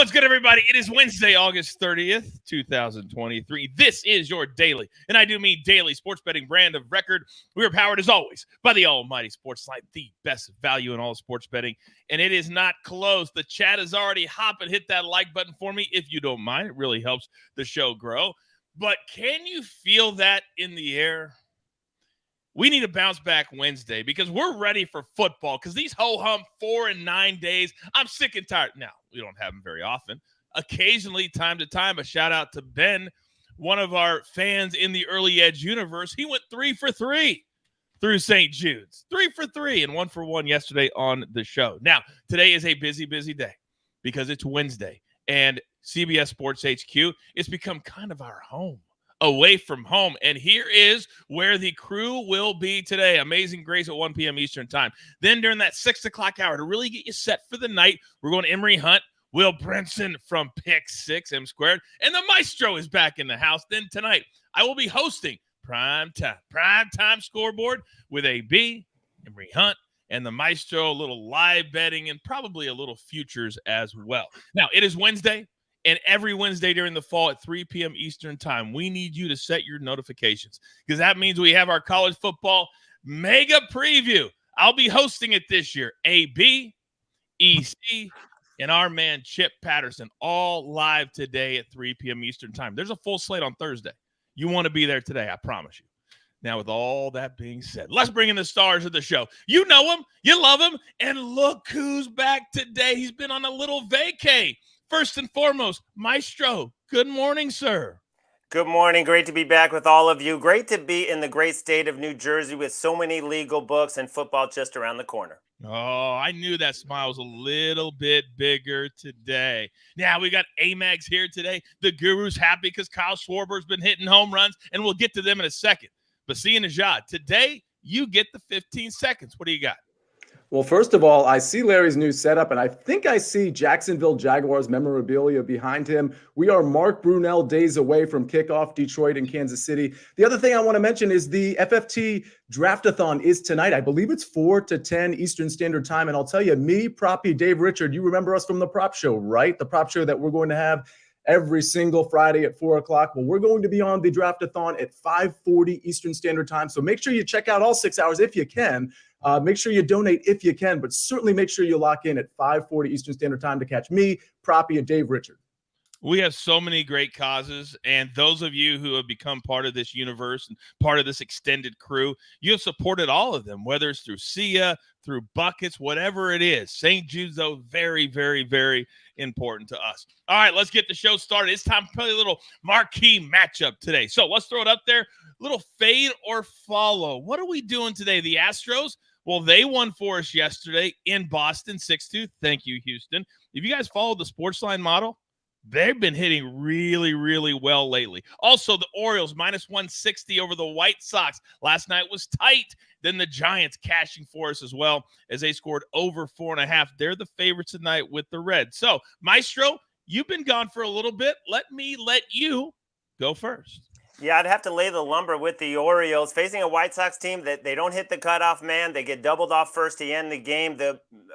What's good, everybody? It is Wednesday, August 30th, 2023. This is your daily, and I do mean daily, sports betting brand of record. We are powered, as always, by the almighty SportsLine, the best value in all sports betting, and it is not close. The chat is already hopping. Hit that like button for me if you don't mind. It really helps the show grow. But can you feel that in the air? We need a bounce back Wednesday because we're ready for football because these ho-hum 4 and 9 days, I'm sick and tired. Now, we don't have them very often. Occasionally, time to time, a shout out to Ben, one of our fans in the Early Edge universe. He went 3 for 3 through St. Jude's. 3 for 3 and 1 for 1 yesterday on the show. Now, today is a busy, busy day because it's Wednesday and CBS Sports HQ has become kind of our home. Away from home. And here is where the crew will be today. Amazing Grace at 1 p.m. Eastern time. Then during that 6 o'clock hour to really get you set for the night, we're going to Emery Hunt, Will Brinson from Pick 6 M Squared, and the Maestro is back in the house. Then tonight, I will be hosting Prime Time Scoreboard with AB, Emery Hunt, and the Maestro, a little live betting and probably a little futures as well. Now, it is Wednesday. And every Wednesday during the fall at 3 p.m. Eastern time, we need you to set your notifications because that means we have our college football mega preview. I'll be hosting it this year. AB, EC, and our man Chip Patterson all live today at 3 p.m. Eastern time. There's a full slate on Thursday. You want to be there today, I promise you. Now, with all that being said, let's bring in the stars of the show. You know him, you love him, and look who's back today. He's been on a little vacay. First and foremost, Maestro, good morning, sir. Good morning. Great to be back with all of you. Great to be in the great state of New Jersey with so many legal books and football just around the corner. Oh, I knew that smile was a little bit bigger today. Now, we got Amags here today. The guru's happy because Kyle Schwarber's been hitting home runs, and we'll get to them in a second. But see you, Nejad. Today, you get the 15 seconds. What do you got? Well, first of all, I see Larry's new setup, and I think I see Jacksonville Jaguars memorabilia behind him. We are Mark Brunell days away from kickoff, Detroit and Kansas City. The other thing I want to mention is the FFT Draftathon is tonight. I believe it's 4 to 10 Eastern Standard Time, and I'll tell you, me, Proppy, Dave Richard, you remember us from the prop show, right? The prop show that we're going to have every single Friday at 4 o'clock. Well, we're going to be on the Draftathon at 5:40 Eastern Standard Time, so make sure you check out all 6 hours if you can. Make sure you donate if you can, but certainly make sure you lock in at 5:40 Eastern Standard Time to catch me, Proppy, and Dave Richard. We have so many great causes, and those of you who have become part of this universe and part of this extended crew, you have supported all of them, whether it's through SIA, through buckets, whatever it is. St. Jude's, though, very, very, very important to us. All right, let's get the show started. It's time to play a little marquee matchup today. So let's throw it up there. Little fade or follow. What are we doing today? The Astros? Well, they won for us yesterday in Boston, 6-2. Thank you, Houston. If you guys follow the SportsLine model, they've been hitting really, really well lately. Also, the Orioles, minus 160 over the White Sox. Last night was tight. Then the Giants cashing for us as well as they scored over 4.5. They're the favorites tonight with the Reds. So, Maestro, you've been gone for a little bit. Let you go first. Yeah, I'd have to lay the lumber with the Orioles. Facing a White Sox team that they don't hit the cutoff man. They get doubled off first to end the game.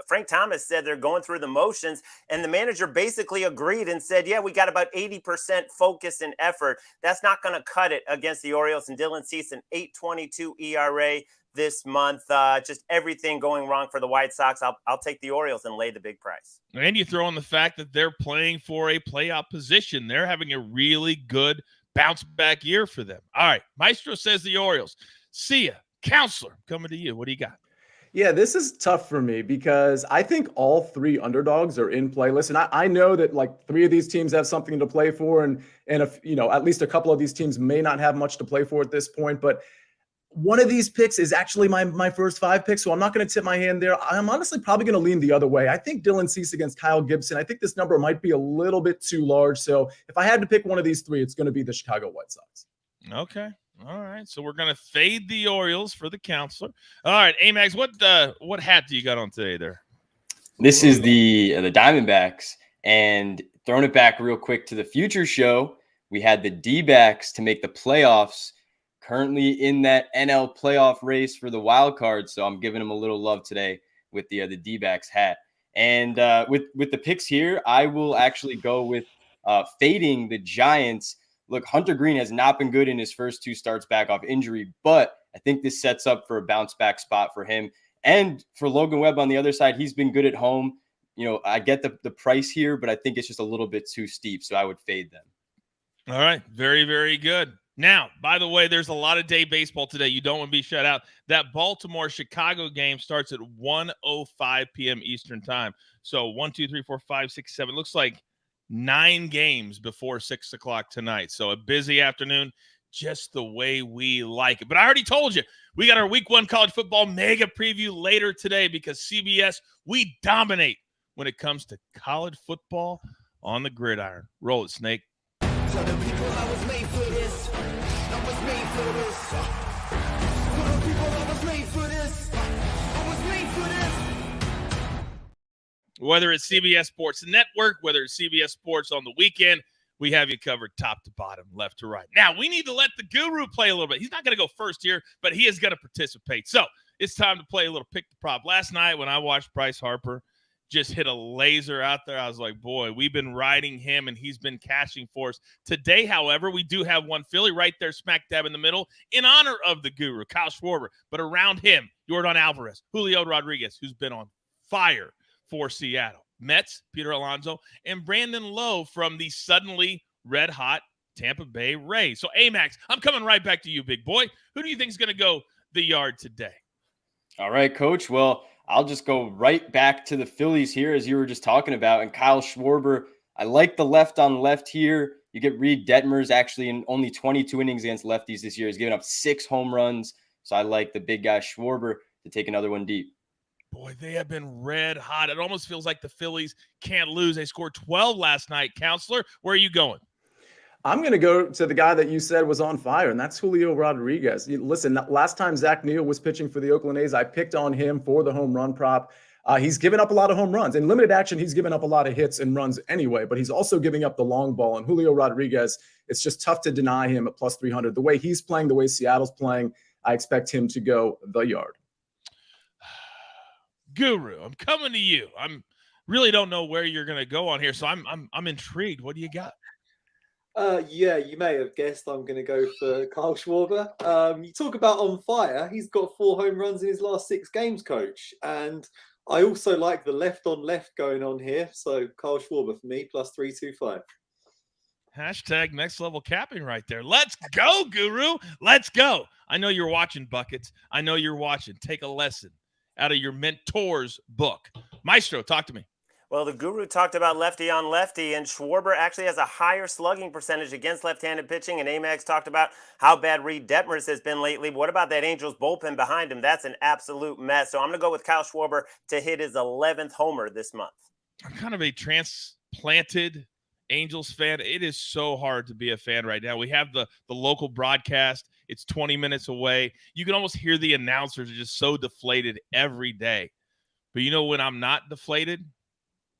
Frank Thomas said they're going through the motions, and the manager basically agreed and said, yeah, we got about 80% focus and effort. That's not going to cut it against the Orioles. And Dylan Cease, an 8.22 ERA this month. Just everything going wrong for the White Sox. I'll take the Orioles and lay the big price. And you throw in the fact that they're playing for a playoff position. They're having a really good bounce back year for them. All right. Maestro says the Orioles. See ya. Counselor, coming to you. What do you got? Yeah, this is tough for me because I think all three underdogs are in play. Listen, I know that like three of these teams have something to play for, and if at least a couple of these teams may not have much to play for at this point, but one of these picks is actually my first 5 picks, so I'm not going to tip my hand there. I'm honestly probably going to lean the other way. I think Dylan Cease against Kyle Gibson. I think this number might be a little bit too large. So if I had to pick one of these three, it's going to be the Chicago White Sox. Okay. All right. So we're going to fade the Orioles for the counselor. All right, Amags, what hat do you got on today there? This is the Diamondbacks. And throwing it back real quick to the future show, we had the D-backs to make the playoffs, currently in that NL playoff race for the wild card. So I'm giving them a little love today with the D-backs hat. And with the picks here, I will actually go with fading the Giants. Look, Hunter Green has not been good in his first 2 starts back off injury, but I think this sets up for a bounce back spot for him. And for Logan Webb on the other side, he's been good at home. I get the price here, but I think it's just a little bit too steep, so I would fade them. All right. Very, very good. Now, by the way, there's a lot of day baseball today. You don't want to be shut out. That Baltimore-Chicago game starts at 1:05 p.m. Eastern time. So 1, 2, 3, 4, 5, 6, 7. Looks like 9 games before 6 o'clock tonight. So a busy afternoon, just the way we like it. But I already told you, we got our Week 1 college football mega preview later today because CBS, we dominate when it comes to college football on the gridiron. Roll it, Snake. Tell the people I was made for this. I was made for this. Tell the people I was made for this. I was made for this. Whether it's CBS Sports Network, whether it's CBS Sports on the weekend, we have you covered top to bottom, left to right. Now, we need to let the guru play a little bit. He's not going to go first here, but he is going to participate. So it's time to play a little pick the prop. Last night when I watched Bryce Harper just hit a laser out there, I was like, boy, we've been riding him, and he's been cashing for us. Today, however, we do have one Philly right there smack dab in the middle in honor of the guru, Kyle Schwarber. But around him, Yordan Alvarez, Julio Rodriguez, who's been on fire for Seattle. Mets, Peter Alonso, and Brandon Lowe from the suddenly red-hot Tampa Bay Rays. So, Amags, I'm coming right back to you, big boy. Who do you think is going to go the yard today? All right, Coach. Well, I'll just go right back to the Phillies here, as you were just talking about. And Kyle Schwarber, I like the left on left here. You get Reed Detmers actually in only 22 innings against lefties this year. He's given up 6 home runs. So I like the big guy Schwarber to take another one deep. Boy, they have been red hot. It almost feels like the Phillies can't lose. They scored 12 last night. Counselor, where are you going? I'm going to go to the guy that you said was on fire, and that's Julio Rodriguez. Listen, last time Zach Neal was pitching for the Oakland A's, I picked on him for the home run prop. He's given up a lot of home runs. In limited action, he's given up a lot of hits and runs anyway, but he's also giving up the long ball. And Julio Rodriguez, it's just tough to deny him at plus 300. The way he's playing, the way Seattle's playing, I expect him to go the yard. Guru, I'm coming to you. I'm really don't know where you're going to go on here, so I'm intrigued. What do you got? Yeah, you may have guessed I'm going to go for Kyle Schwarber. You talk about on fire. He's got 4 home runs in his last 6 games, Coach. And I also like the left on left going on here. So Kyle Schwarber for me, plus 325. Hashtag next level capping right there. Let's go, Guru. Let's go. I know you're watching Buckets. I know you're watching. Take a lesson out of your mentor's book. Maestro, talk to me. Well, the guru talked about lefty on lefty, and Schwarber actually has a higher slugging percentage against left-handed pitching, and Amags talked about how bad Reed Detmers has been lately. What about that Angels bullpen behind him? That's an absolute mess. So I'm going to go with Kyle Schwarber to hit his 11th homer this month. I'm kind of a transplanted Angels fan. It is so hard to be a fan right now. We have the local broadcast. It's 20 minutes away. You can almost hear the announcers are just so deflated every day. But you know when I'm not deflated?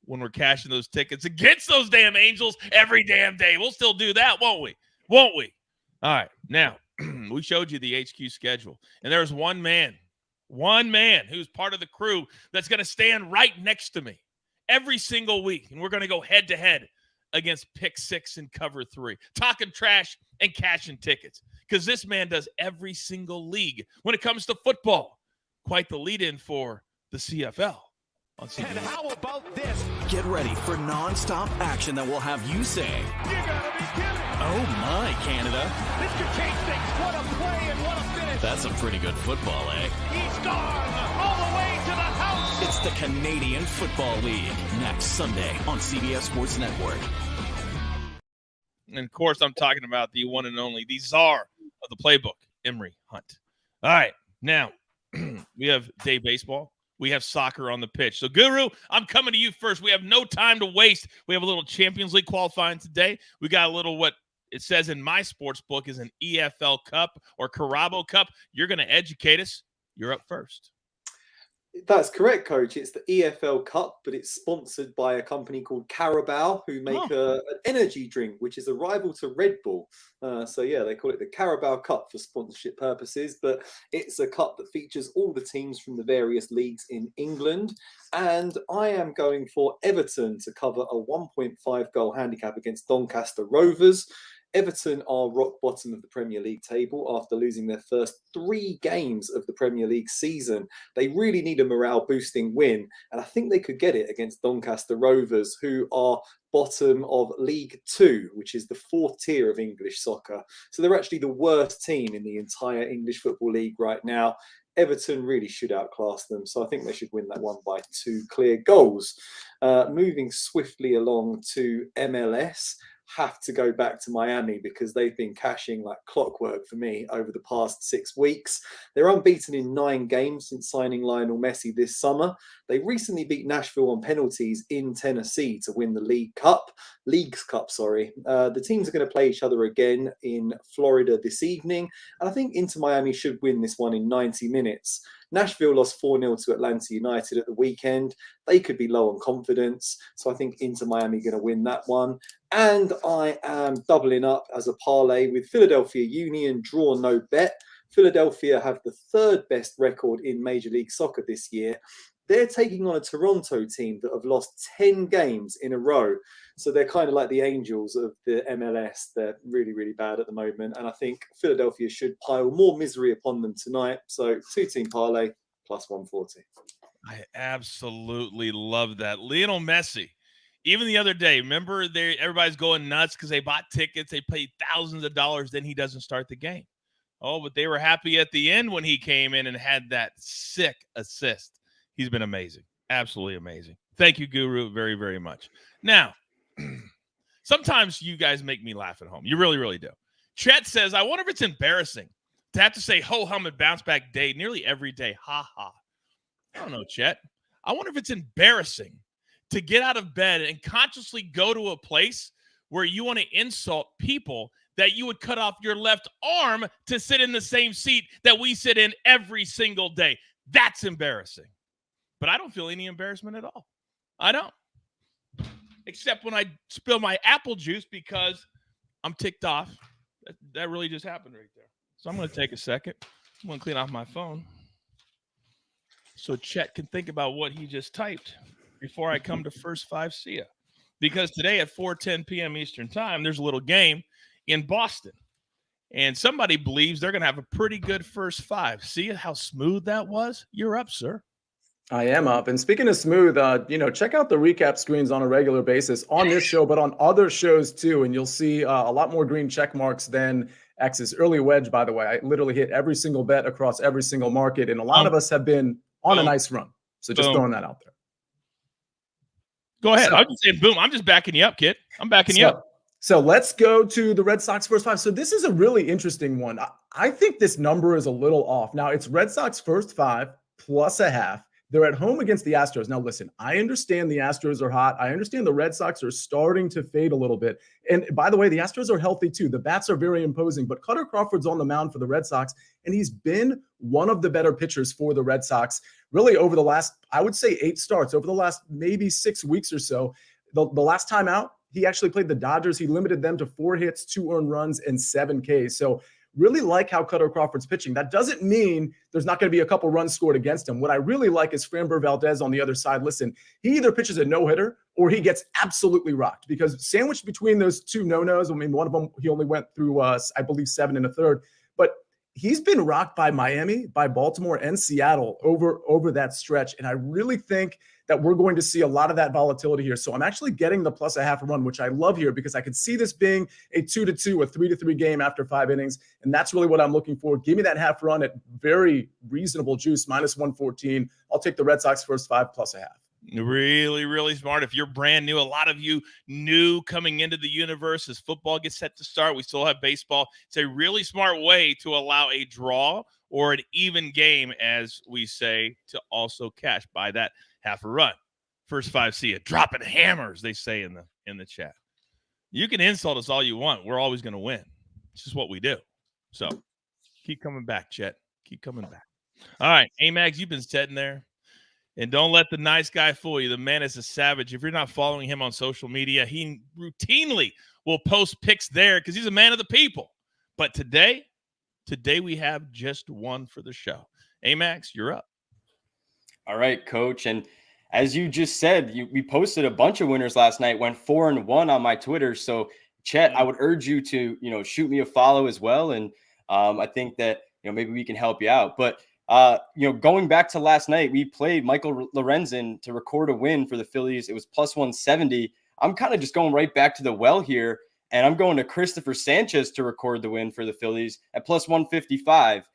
When we're cashing those tickets against those damn Angels every damn day. We'll still do that, won't we? Won't we? All right. Now, we showed you the HQ schedule. And there's one man who's part of the crew that's going to stand right next to me every single week. And we're going to go head-to-head against Pick 6 and Cover 3. Talking trash and cashing tickets. Because this man does every single league when it comes to football. Quite the lead-in for the CFL. And how about this? Get ready for non-stop action that will have you say, "You gotta be kidding!" Oh my, Canada! This could change things. What a play and what a finish! That's some pretty good football, eh? He's gone all the way to the house. It's the Canadian Football League next Sunday on CBS Sports Network. And of course, I'm talking about the one and only, the czar of the playbook, Emory Hunt. All right, now we have day baseball. We have soccer on the pitch. So, Guru, I'm coming to you first. We have no time to waste. We have a little Champions League qualifying today. We got a little what it says in my sports book is an EFL Cup or Carabo Cup. You're going to educate us. You're up first. That's correct, Coach. It's the EFL Cup, but it's sponsored by a company called Carabao, who make an energy drink, which is a rival to Red Bull. So yeah, they call it the Carabao Cup for sponsorship purposes, but it's a cup that features all the teams from the various leagues in England. And I am going for Everton to cover a 1.5 goal handicap against Doncaster Rovers. Everton are rock bottom of the Premier League table after losing their first 3 games of the Premier League season. They really need a morale-boosting win, and I think they could get it against Doncaster Rovers, who are bottom of League 2, which is the 4th tier of English soccer. So they're actually the worst team in the entire English Football League right now. Everton really should outclass them, so I think they should win that one by 2 clear goals. Moving swiftly along to MLS, have to go back to Miami because they've been cashing like clockwork for me over the past 6 weeks. They're unbeaten in 9 games since signing Lionel Messi this summer. They recently beat Nashville on penalties in Tennessee to win the Leagues Cup. The teams are going to play each other again in Florida this evening, and I think Inter Miami should win this one in 90 minutes. Nashville lost 4-0 to Atlanta United at the weekend. They could be low on confidence, so I think Inter Miami going to win that one. And I am doubling up as a parlay with Philadelphia Union, draw no bet. Philadelphia have the 3rd best record in Major League Soccer this year. They're taking on a Toronto team that have lost 10 games in a row. So they're kind of like the Angels of the MLS. They're really, really bad at the moment. And I think Philadelphia should pile more misery upon them tonight. So 2-team parlay plus 140. I absolutely love that. Lionel Messi, even the other day, remember everybody's going nuts because they bought tickets. They paid thousands of dollars. Then he doesn't start the game. Oh, but they were happy at the end when he came in and had that sick assist. He's been amazing. Absolutely amazing. Thank you, Guru, very, very much. Now, sometimes you guys make me laugh at home. You really, really do. Chet says, I wonder if it's embarrassing to have to say ho-hum and bounce back day nearly every day. Ha ha. I don't know, Chet. I wonder if it's embarrassing to get out of bed and consciously go to a place where you want to insult people that you would cut off your left arm to sit in the same seat that we sit in every single day. That's embarrassing. But I don't feel any embarrassment at all. I don't. Except when I spill my apple juice because I'm ticked off. That really just happened right there. So I'm going to take a second. I'm going to clean off my phone so Chet can think about what he just typed before I come to first 5 see ya. Because today at 4:10 p.m. Eastern time, there's a little game in Boston. And somebody believes they're going to have a pretty good first 5. See how smooth that was? You're up, sir. I am up. And speaking of smooth, check out the recap screens on a regular basis on this show, but on other shows too. And you'll see a lot more green check marks than X's. Early wedge, by the way. I literally hit every single bet across every single market. And a lot of us have been on a nice run. So just throwing that out there. Go ahead. I'm just saying, boom. I'm just backing you up, kid. I'm backing you up. So let's go to the Red Sox first 5. So this is a really interesting one. I think this number is a little off. Now, it's Red Sox first 5 plus a half. They're at home against the Astros. Now, listen, I understand the Astros are hot. I understand the Red Sox are starting to fade a little bit. And by the way, the Astros are healthy too. The bats are very imposing, but Cutter Crawford's on the mound for the Red Sox, and he's been one of the better pitchers for the Red Sox really over the last, I would say 8 starts, over the last maybe 6 weeks or so. The last time out, he actually played the Dodgers. He limited them to 4 hits, 2 earned runs, and 7 Ks. So really like how Cutter Crawford's pitching. That doesn't mean there's not going to be a couple runs scored against him. What I really like is Framber Valdez on the other side. Listen, he either pitches a no-hitter or he gets absolutely rocked because sandwiched between those 2 no-nos, I mean, one of them, he only went through, I believe, 7 1/3. But he's been rocked by Miami, by Baltimore, and Seattle over that stretch. And I really think that we're going to see a lot of that volatility here. So I'm actually getting the plus a half run, which I love here because I could see this being a 2-2, a 3-3 game after 5 innings. And that's really what I'm looking for. Give me that half run at very reasonable juice, minus 114. I'll take the Red Sox first 5 plus a half. Really, really smart. If you're brand new, a lot of you new coming into the universe as football gets set to start. We still have baseball. It's a really smart way to allow a draw or an even game, as we say, to also cash by that half a run. First 5 see ya. Dropping hammers, they say in the chat. You can insult us all you want. We're always going to win. It's just what we do. So keep coming back, Chet. Keep coming back. All right, Amags, you've been sitting there. And don't let the nice guy fool you. The man is a savage. If you're not following him on social media, he routinely will post pics there because he's a man of the people. But today we have just one for the show. Amags, you're up. All right, Coach. And as you just said, we posted a bunch of winners last night, went 4-1 on my Twitter. So, Chet, I would urge you to, shoot me a follow as well. And I think that, maybe we can help you out. But going back to last night, we played Michael Lorenzen to record a win for the Phillies. It was plus 170. I'm kind of just going right back to the well here, and I'm going to Christopher Sanchez to record the win for the Phillies at plus 155.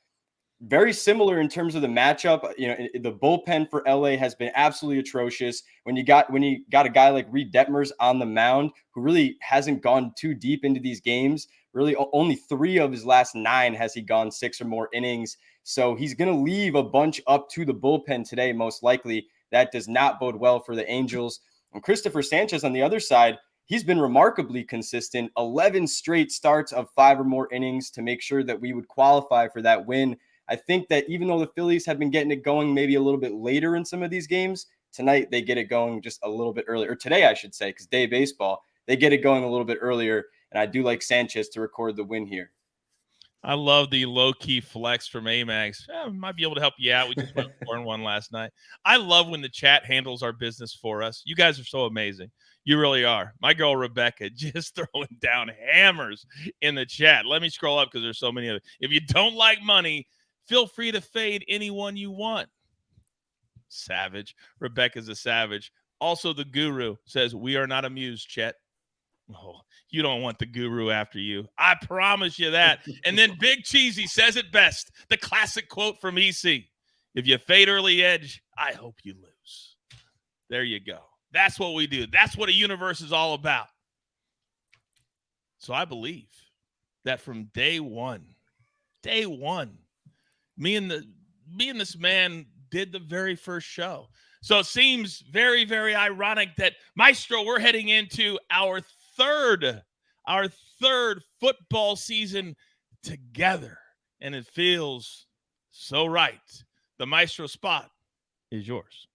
Very similar in terms of the matchup. The bullpen for LA has been absolutely atrocious. When you got a guy like Reed Detmers on the mound, who really hasn't gone too deep into these games, really only 3 of his last 9 has he gone 6 or more innings. So he's going to leave a bunch up to the bullpen today, most likely. That does not bode well for the Angels. And Christopher Sanchez on the other side, he's been remarkably consistent. 11 straight starts of 5 or more innings to make sure that we would qualify for that win. I think that even though the Phillies have been getting it going maybe a little bit later in some of these games, tonight they get it going just a little bit earlier. Or today, I should say, because day of baseball, they get it going a little bit earlier. And I do like Sanchez to record the win here. I love the low-key flex from Amags. We might be able to help you out. We just went 4-1 last night. I love when the chat handles our business for us. You guys are so amazing. You really are. My girl, Rebecca, just throwing down hammers in the chat. Let me scroll up because there's so many of it. If you don't like money, feel free to fade anyone you want. Savage. Rebecca's a savage. Also, the guru says, we are not amused, Chet. Oh, you don't want the guru after you. I promise you that. And then Big Cheesy says it best. The classic quote from EC. If you fade early edge, I hope you lose. There you go. That's what we do. That's what a universe is all about. So I believe that from day one, me and this man did the very first show. So it seems very, very ironic that, Maestro, we're heading into our third football season together, and it feels so right. The Maestro spot is yours.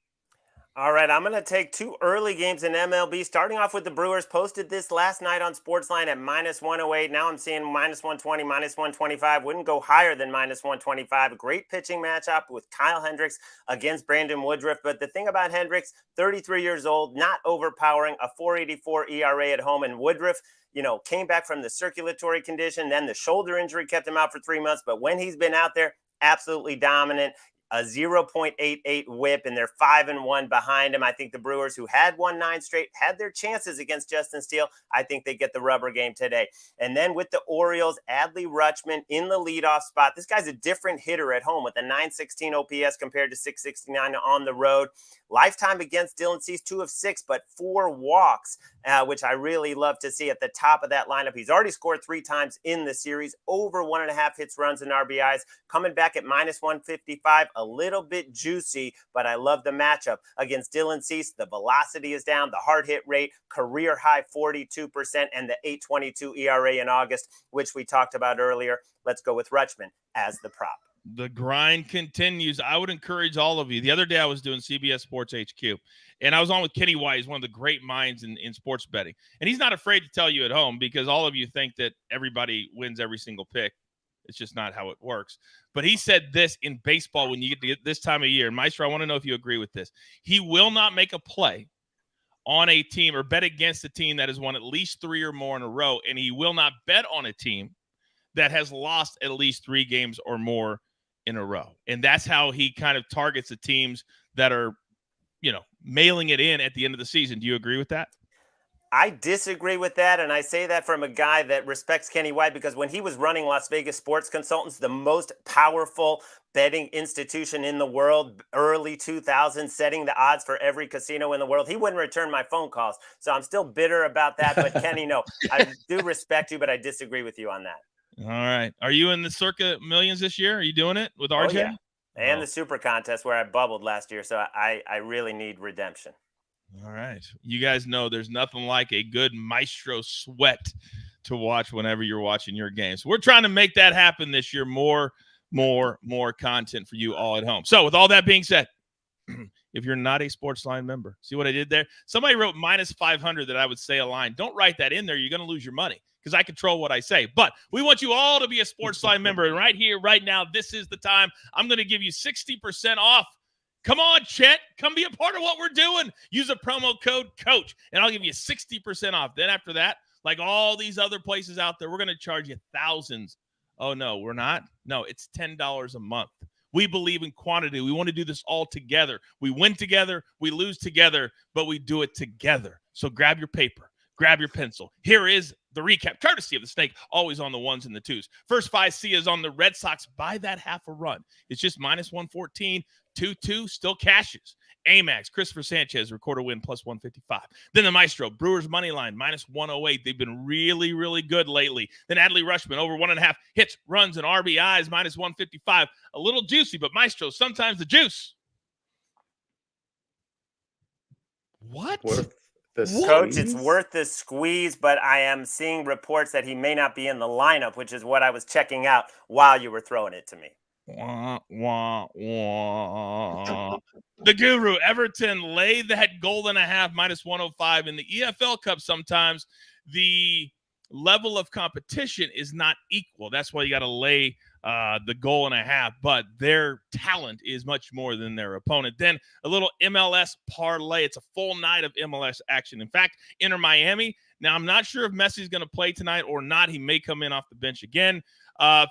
All right, I'm going to take 2 early games in MLB, starting off with the Brewers. Posted this last night on SportsLine at minus 108. Now I'm seeing minus 120, minus 125. Wouldn't go higher than minus 125. A great pitching matchup with Kyle Hendricks against Brandon Woodruff. But the thing about Hendricks, 33 years old, not overpowering, a 4.84 ERA at home. And Woodruff, came back from the circulatory condition. Then the shoulder injury kept him out for 3 months. But when he's been out there, absolutely dominant. A 0.88 whip, and they're 5-1 behind him. I think the Brewers, who had won 9 straight, had their chances against Justin Steele. I think they get the rubber game today. And then with the Orioles, Adley Rutschman in the leadoff spot. This guy's a different hitter at home with a 916 OPS compared to 669 on the road. Lifetime against Dylan Cease, 2 of 6, but 4 walks, which I really love to see at the top of that lineup. He's already scored 3 times in the series, over 1.5 hits, runs, and RBIs. Coming back at minus 155, a little bit juicy, but I love the matchup against Dylan Cease. The velocity is down, the hard hit rate, career high 42%, and the 8.22 ERA in August, which we talked about earlier. Let's go with Rutschman as the prop. The grind continues. I would encourage all of you. The other day I was doing CBS Sports HQ, and I was on with Kenny White. He's one of the great minds in sports betting. And he's not afraid to tell you at home, because all of you think that everybody wins every single pick. It's just not how it works. But he said this in baseball when you get to this time of year. And Maestro, I want to know if you agree with this. He will not make a play on a team or bet against a team that has won at least 3 or more in a row, and he will not bet on a team that has lost at least 3 games or more in a row. And that's how he kind of targets the teams that are, mailing it in at the end of the season. Do you agree with that? I disagree with that, and I say that from a guy that respects Kenny White, because when he was running Las Vegas Sports Consultants, the most powerful betting institution in the world, early 2000s, setting the odds for every casino in the world, he wouldn't return my phone calls. So I'm still bitter about that. But Kenny, no, I do respect you, but I disagree with you on that. All right. Are you in the circa millions this year? Are you doing it with RJ? Oh, yeah. And the super contest where I bubbled last year. So I really need redemption. All right. You guys know there's nothing like a good Maestro sweat to watch whenever you're watching your games. So we're trying to make that happen this year. More content for you all at home. So with all that being said, if you're not a SportsLine member. See what I did there? Somebody wrote minus 500 that I would say a line. Don't write that in there. You're going to lose your money because I control what I say. But we want you all to be a SportsLine member. And right here, right now, this is the time. I'm going to give you 60% off. Come on, Chet. Come be a part of what we're doing. Use a promo code COACH, and I'll give you 60% off. Then after that, like all these other places out there, we're going to charge you thousands. Oh, no, we're not? No, it's $10 a month. We believe in quantity. We want to do this all together. We win together, we lose together, but we do it together. So grab your paper, grab your pencil. Here is the recap, courtesy of the Snake, always on the ones and the twos. First 5 C is on the Red Sox by that half a run. It's just minus 114, 2-2, still cashes. Amags, Christopher Sanchez, record a win, plus 155. Then the Maestro, Brewers money line, minus 108. They've been really, really good lately. Then Adley Rushman, over 1.5 hits, runs, and RBIs, minus 155. A little juicy, but Maestro, sometimes the juice. What? Coach, it's worth the squeeze, but I am seeing reports that he may not be in the lineup, which is what I was checking out while you were throwing it to me. Wah, wah, wah. The Guru, Everton, lay that goal and a half, minus 105. In the EFL Cup, sometimes the level of competition is not equal. That's why you got to lay the goal and a half, but their talent is much more than their opponent. Then a little MLS parlay. It's a full night of MLS action. In fact, Inter Miami. Now, I'm not sure if Messi's going to play tonight or not. He may come in off the bench again.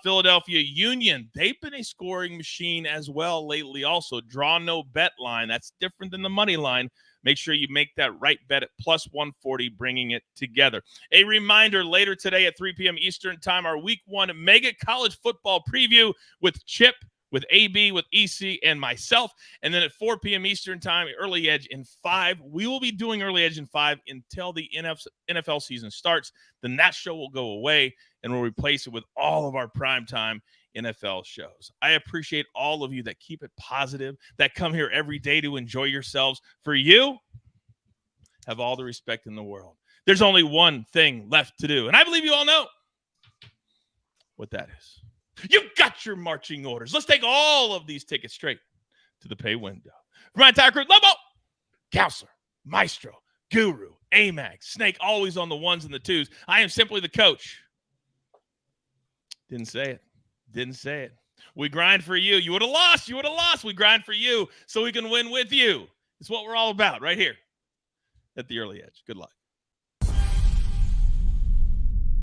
Philadelphia Union, they've been a scoring machine as well lately. Also, draw no bet line. That's different than the money line. Make sure you make that right bet at plus 140, bringing it together. A reminder, later today at 3 p.m. Eastern time, our Week 1 mega college football preview with Chip, with AB, with EC, and myself. And then at 4 p.m. Eastern time, Early Edge in 5. We will be doing Early Edge in 5 until the NFL season starts. Then that show will go away, and we'll replace it with all of our primetime NFL shows. I appreciate all of you that keep it positive, that come here every day to enjoy yourselves. For you, have all the respect in the world. There's only one thing left to do, and I believe you all know what that is. You've got your marching orders. Let's take all of these tickets straight to the pay window. For my entire crew, Lobo, Counselor, Maestro, Guru, Amags, Snake, always on the ones and the twos. I am simply the coach. Didn't say it. We grind for you. You would have lost. We grind for you so we can win with you. It's what we're all about right here at the Early Edge. Good luck.